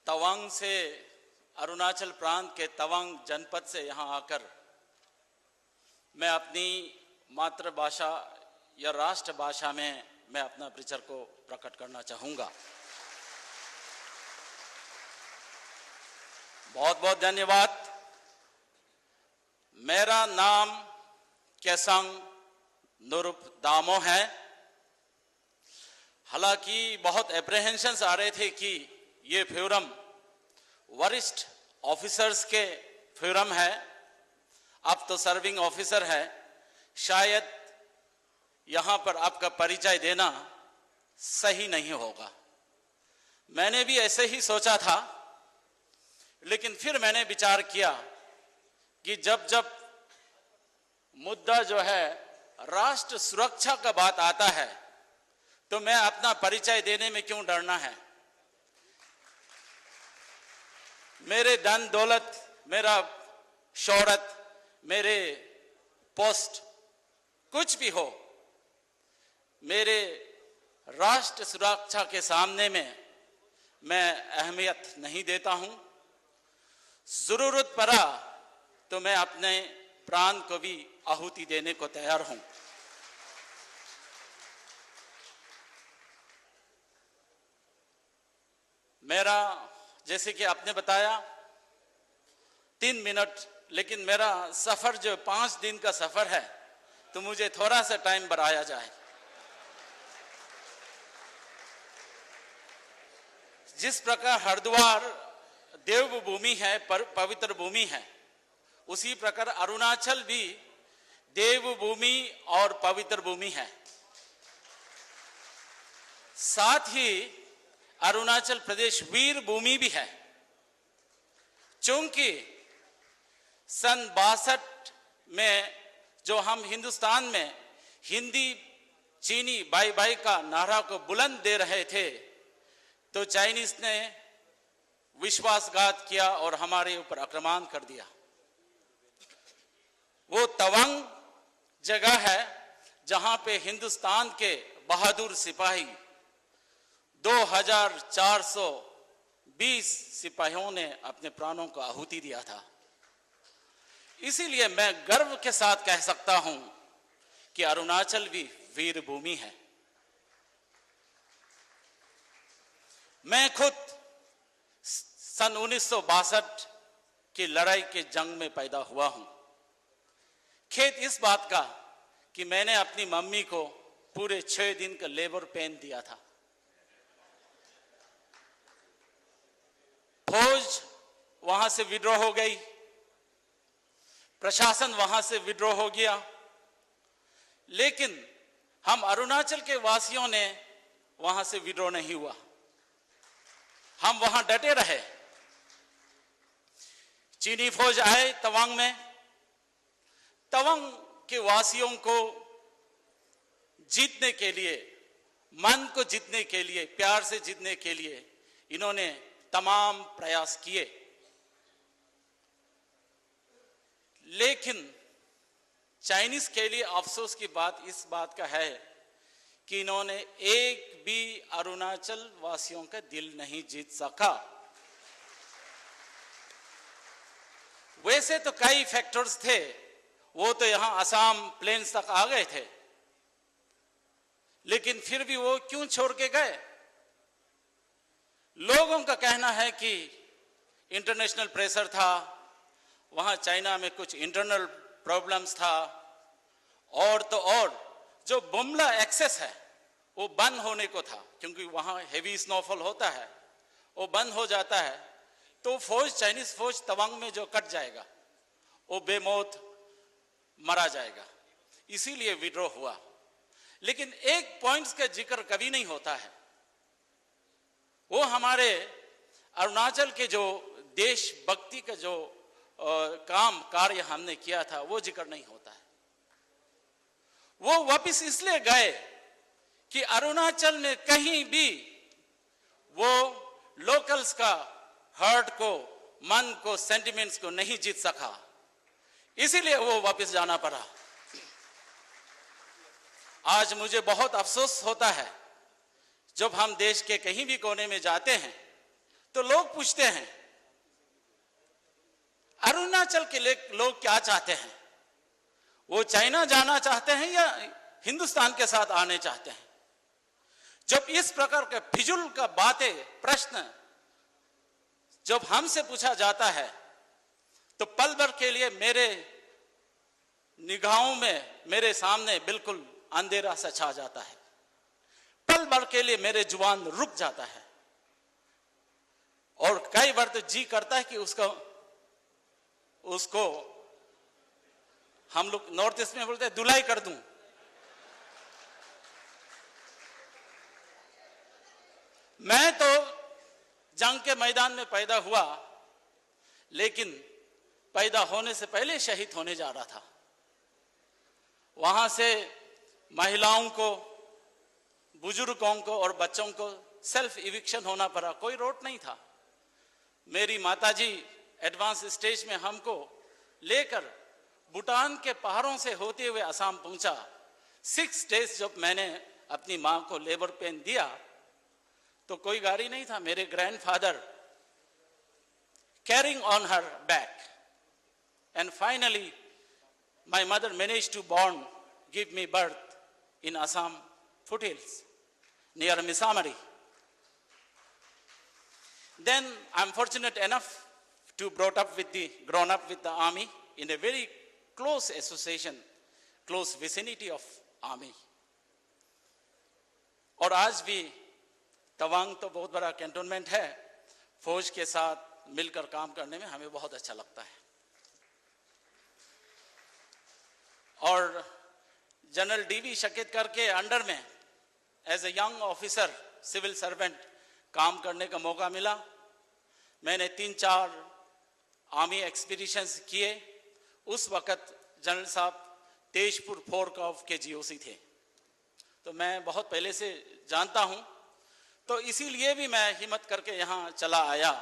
तवांग से, अरुणाचल प्रांत के तवांग जनपद से यहाँ आकर मैं अपनी मातृभाषा या राष्ट्रभाषा में मैं अपना विचार को प्रकट करना चाहूँगा। बहुत बहुत धन्यवाद। मेरा नाम केसांग नुरुप दामो है। हालांकि बहुत एप्रीहेंशंस आ रहे थे कि ये फोरम वरिष्ठ ऑफिसर्स के फोरम है, आप तो सर्विंग ऑफिसर है, शायद यहाँ पर आपका परिचय देना सही नहीं होगा। मैंने भी ऐसे ही सोचा था, लेकिन फिर मैंने विचार किया कि जब जब मुद्दा जो है राष्ट्र सुरक्षा का बात आता है तो मैं अपना परिचय देने में क्यों डरना है। मेरे धन दौलत, मेरा शोहरत, मेरे पोस्ट कुछ भी हो, मेरे राष्ट्र सुरक्षा के सामने में मैं अहमियत नहीं देता हूं। जरूरत पड़ा तो मैं अपने प्राण को भी आहुति देने को तैयार हूं। मेरा, जैसे कि आपने बताया 3 मिनट, लेकिन मेरा सफर जो 5 दिन का सफर है तो मुझे थोड़ा सा टाइम बढ़ाया जाए। जिस प्रकार हरिद्वार देवभूमि है, पवित्र भूमि है, उसी प्रकार अरुणाचल भी देवभूमि और पवित्र भूमि है। साथ ही अरुणाचल प्रदेश वीर भूमि भी है। चूंकि सन 62 में जो हम हिंदुस्तान में हिंदी चीनी भाई भाई का नारा को बुलंद दे रहे थे, तो चाइनीज ने विश्वासघात किया और हमारे ऊपर आक्रमण कर दिया। वो तवांग जगह है जहां पे हिंदुस्तान के बहादुर सिपाही 2420 सिपाहियों ने अपने प्राणों को आहुति दिया था। इसीलिए मैं गर्व के साथ कह सकता हूं कि अरुणाचल भी वीर भूमि है। मैं खुद सन 1962 की लड़ाई के जंग में पैदा हुआ हूं। खेद इस बात का कि मैंने अपनी मम्मी को पूरे 6 दिन का लेबर पेन दिया था। फौज वहां से विड्रॉ हो गई, प्रशासन वहां से विड्रॉ हो गया, लेकिन हम अरुणाचल के वासियों ने वहां से विड्रॉ नहीं हुआ। हम वहां डटे रहे। चीनी फौज आए तवांग में, तवांग के वासियों को जीतने के लिए, मन को जीतने के लिए, प्यार से जीतने के लिए इन्होंने तमाम प्रयास किए, लेकिन चाइनीज के लिए अफसोस की बात इस बात का है कि इन्होंने एक भी अरुणाचल वासियों का दिल नहीं जीत सका। वैसे तो कई फैक्टर्स थे, वो तो यहां असम प्लेन्स तक आ गए थे, लेकिन फिर भी वो क्यों छोड़ के गए। लोगों का कहना है कि इंटरनेशनल प्रेशर था, वहां चाइना में कुछ इंटरनल प्रॉब्लम्स था, और तो और जो बुमला एक्सेस है वो बंद होने को था, क्योंकि वहां हेवी स्नोफॉल होता है, वो बंद हो जाता है तो फौज, चाइनीज फौज तवांग में जो कट जाएगा वो बेमौत मरा जाएगा। इसीलिए विड्रॉ हुआ। लेकिन एक पॉइंट्स का जिक्र कभी नहीं होता है, वो हमारे अरुणाचल के जो देशभक्ति का जो कार्य हमने किया था वो जिक्र नहीं होता है। वो वापिस इसलिए गए कि अरुणाचल में कहीं भी वो लोकल्स का हार्ट को, मन को, सेंटिमेंट्स को नहीं जीत सका, इसीलिए वो वापस जाना पड़ा। आज मुझे बहुत अफसोस होता है जब हम देश के कहीं भी कोने में जाते हैं तो लोग पूछते हैं अरुणाचल के लोग क्या चाहते हैं, वो चाइना जाना चाहते हैं या हिंदुस्तान के साथ आने चाहते हैं। जब इस प्रकार के फिजूल का बातें प्रश्न जब हमसे पूछा जाता है तो पल भर के लिए मेरे निगाहों में, मेरे सामने बिल्कुल अंधेरा सा छा जाता है। पल भर के लिए मेरे जुबान रुक जाता है और कई बार तो जी करता है कि उसको हम लोग नॉर्थ ईस्ट में बोलते हैं धुलाई कर दूं। मैं तो जंग के मैदान में पैदा हुआ, लेकिन पैदा होने से पहले शहीद होने जा रहा था। वहां से महिलाओं को, बुजुर्गों को और बच्चों को सेल्फ इविक्शन होना पड़ा, कोई रोड नहीं था। मेरी माताजी एडवांस स्टेज में हमको लेकर भूटान के पहाड़ों से होते हुए असम पहुंचा। 6 डेज जब मैंने अपनी मां को लेबर पेन दिया तो कोई गाड़ी नहीं था। मेरे grandfather carrying on her back and finally my mother managed to give me birth in Assam foothills near Misamari. Then I'm fortunate enough to grown up with the army in a very close association, close vicinity of army. और आज भी तवांग तो बहुत बड़ा cantonment है, फौज के साथ मिलकर काम करने में हमें बहुत अच्छा लगता है। और जनरल डीवी शकेतकर के अंडर में as a young officer civil servant काम करने का मौका मिला। मैंने 3-4 आर्मी एक्सपीडिशंस किए। उस वक्त जनरल साहब तेजपुर 4 कॉर्प के जीओसी थे, तो मैं बहुत पहले से जानता हूं। तो इसीलिए भी मैं हिम्मत करके यहाँ चला आया,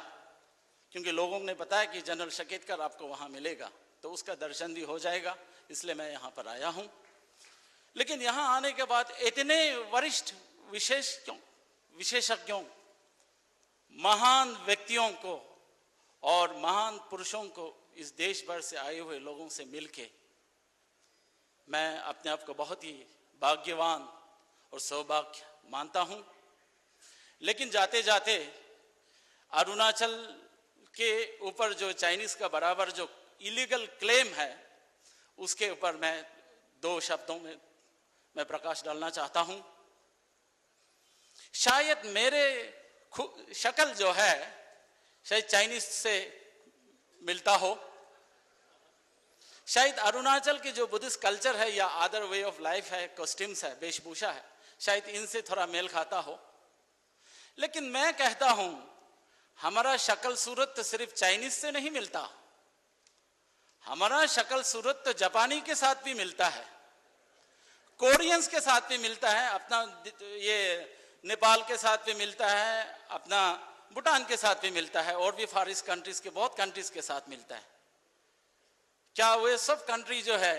क्योंकि लोगों ने बताया कि जनरल शकेतकर आपको वहाँ मिलेगा, तो उसका दर्शन भी हो जाएगा, इसलिए मैं यहाँ पर आया हूँ। लेकिन यहाँ आने के बाद इतने वरिष्ठ विशेषज्ञों, महान व्यक्तियों को और महान पुरुषों को इस देश भर से आए हुए लोगों से मिलके मैं अपने आप को बहुत ही भाग्यवान और सौभाग्य मानता हूँ। लेकिन जाते जाते अरुणाचल के ऊपर जो चाइनीज का बराबर जो इलीगल क्लेम है, उसके ऊपर मैं 2 शब्दों में मैं प्रकाश डालना चाहता हूं। शायद मेरे शक्ल जो है शायद चाइनीज से मिलता हो, शायद अरुणाचल की जो बुद्धिस्ट कल्चर है या अदर वे ऑफ लाइफ है, कॉस्ट्यूम्स है, वेशभूषा है, शायद इनसे थोड़ा मेल खाता हो। लेकिन मैं कहता हूं हमारा शक्ल सूरत तो सिर्फ चाइनीज से नहीं मिलता, हमारा शक्ल सूरत तो जापानी के साथ भी मिलता है, कोरियंस के साथ भी मिलता है, अपना ये नेपाल के साथ भी मिलता है, अपना भूटान के साथ भी मिलता है, और भी फार ईस्ट कंट्रीज के बहुत कंट्रीज के साथ मिलता है। क्या वे सब कंट्री जो है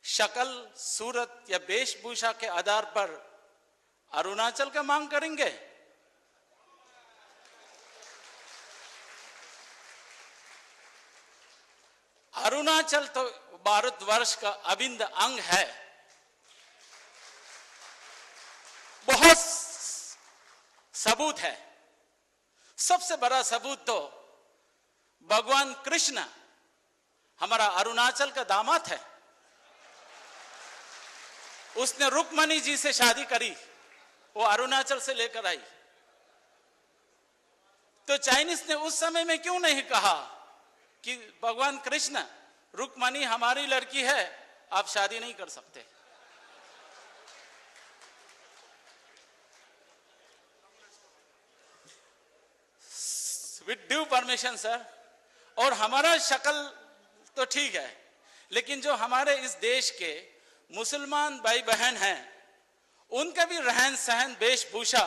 शक्ल सूरत या वेशभूषा के आधार पर अरुणाचल का मांग करेंगे? अरुणाचल तो भारतवर्ष का अभिन्न अंग है। बहुत सबूत है। सबसे बड़ा सबूत तो भगवान कृष्ण हमारा अरुणाचल का दामाद है। उसने रुक्मणी जी से शादी करी, वो अरुणाचल से लेकर आई। तो चाइनीज ने उस समय में क्यों नहीं कहा कि भगवान कृष्ण, रुक्मणी हमारी लड़की है, आप शादी नहीं कर सकते? With due permission sir. और हमारा शक्ल तो ठीक है, लेकिन जो हमारे इस देश के मुसलमान भाई बहन हैं, उनका भी रहन सहन वेशभूषा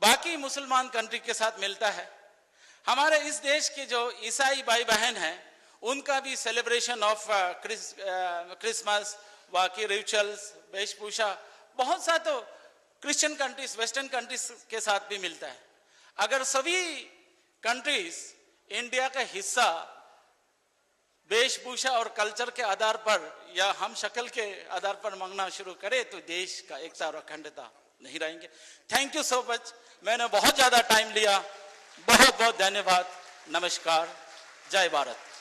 बाकी मुसलमान कंट्री के साथ मिलता है। हमारे इस देश के जो ईसाई भाई बहन हैं, उनका भी सेलिब्रेशन ऑफ क्रिसमस, बाकी रिचुअल्स, वेशभूषा बहुत सा तो क्रिश्चियन कंट्रीज, वेस्टर्न कंट्रीज के साथ भी मिलता है। अगर सभी कंट्रीज इंडिया का हिस्सा वेशभूषा और कल्चर के आधार पर या हम शक्ल के आधार पर मांगना शुरू करे तो देश का एकता और अखंडता नहीं रहेंगे। Thank you so much. मैंने बहुत ज्यादा टाइम लिया। बहुत बहुत धन्यवाद। नमस्कार। जय भारत।